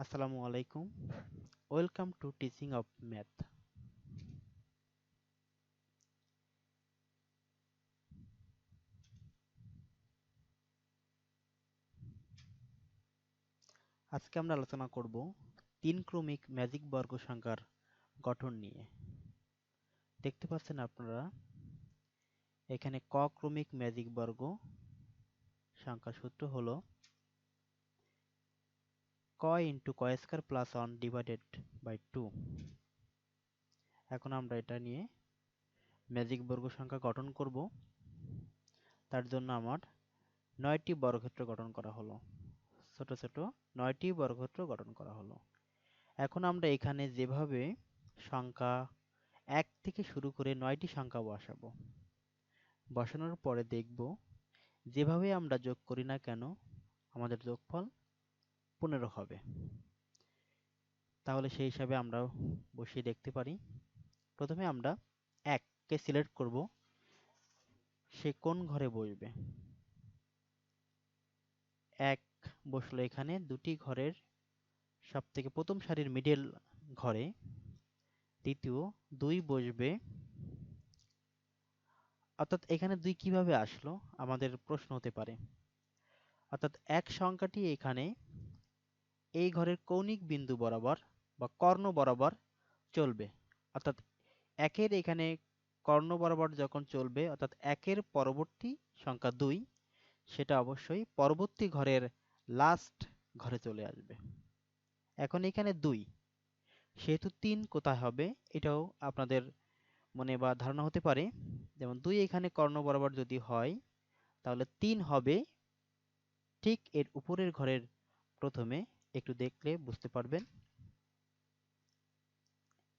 আসসালামু আলাইকুম। Welcome to teaching of math. আজকে আমরা আলোচনা করব তিন ক্রমিক ম্যাজিক বর্গ সংখ্যার গঠন নিয়ে। দেখতে পাচ্ছেন আপনারা এখানে ক ক্রমিক ম্যাজিক বর্গ সংখ্যার সূত্র হলো ক ইন্টু ক স্কয়ার প্লাস 1 ডিভাইডেড বাই 2। এখন আমরা এটা নিয়ে ম্যাজিক বর্গ সংখ্যা গঠন করব। তার জন্য আমার 9টি বর্গক্ষেত্র গঠন করা হলো। ছোট ছোট 9টি বর্গক্ষেত্র গঠন করা হলো। এখন আমরা এখানে যেভাবে সংখ্যা 1 থেকে শুরু করে 9টি সংখ্যা বসাবো, বসানোর পরে দেখব যেভাবে আমরা যোগ করি না কেন আমাদের যোগফল 15 হবে। তাহলে সেই হিসাবে আমরা বসিয়ে দেখতে পারি। প্রথমে আমরা 1 কে সিলেক্ট করব, সে কোন ঘরে বসবে। 1 বসলো এখানে দুটি ঘরের সবথেকে প্রথম সারির মিডল ঘরে। দ্বিতীয় 2 বসবে, অর্থাৎ এখানে 2 কিভাবে আসলো আমাদের প্রশ্ন হতে পারে। অর্থাৎ 1 সংখ্যাটি এখানে এই ঘরের কৌণিক বিন্দু বরাবর বা কর্ণ বরাবর চলবে। অর্থাৎ 1 এর এখানে কর্ণ বরাবর যখন চলবে, অর্থাৎ 1 এর পরবর্তী সংখ্যা 2, সেটা অবশ্যই পরবর্তী ঘরের লাস্ট ঘরে চলে আসবে। এখন এখানে 2, সেহেতু 3 কোথায় হবে এটাও আপনাদের মনে বা ধারণা হতে পারে। যেমন 2 এখানে কর্ণ বরাবর যদি হয়, তাহলে 3 হবে ঠিক এর উপরের ঘরের প্রথমে। একটু দেখলে বুঝতে পারবেন।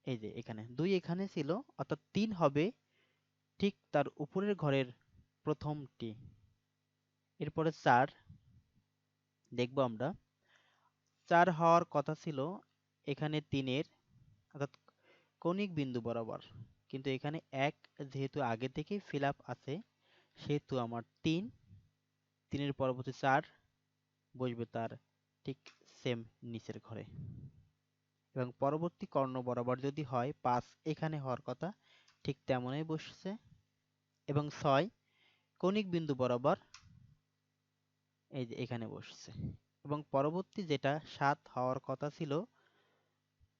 এই যে এখানে 2 এখানে ছিল, অর্থাৎ 3 হবে ঠিক তার উপরের ঘরের প্রথমটি। এরপরে 4 দেখব আমরা। 4 হওয়ার কথা ছিল এখানে 3 এর, অর্থাৎ কৌণিক বিন্দু বরাবর, কিন্তু এখানে 1 যেহেতু আগে থেকেই ফিল আপ আছে, সেহেতু আমার 3 এর পরবর্তী 4 বসবে তার ঠিক সেম নিচের ঘরে। এবং পরবর্তী কর্ণ বরাবর যদি হয় 5 এখানে হওয়ার কথা, ঠিক তেমনই বসছে। এবং 6 কৌণিক বিন্দু বরাবর এই যে এখানে বসছে। এবং পরবর্তী যেটা 7 হওয়ার কথা ছিল,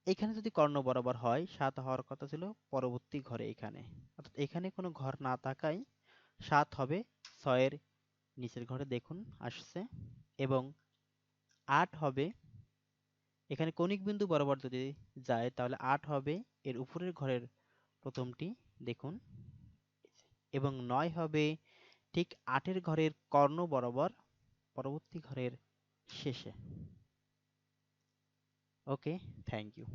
এখানে যদি কর্ণ বরাবর হয় 7 হওয়ার কথা ছিল পরবর্তী ঘরে এখানে। অর্থাৎ এখানে কোনো ঘর না থাকায় 7 হবে 6 এর নিচের ঘরে, দেখুন আসছে। এবং 8 হবে এখানে কৌণিক বিন্দু বরাবর যদি যায়, তাহলে 8 হবে এর উপরের ঘরের প্রথমটি, দেখুন। এবং 9 হবে ঠিক 8 এর ঘরের কর্ণ বরাবর পরবর্তী ঘরের শেষে। ওকে, থ্যাংক ইউ।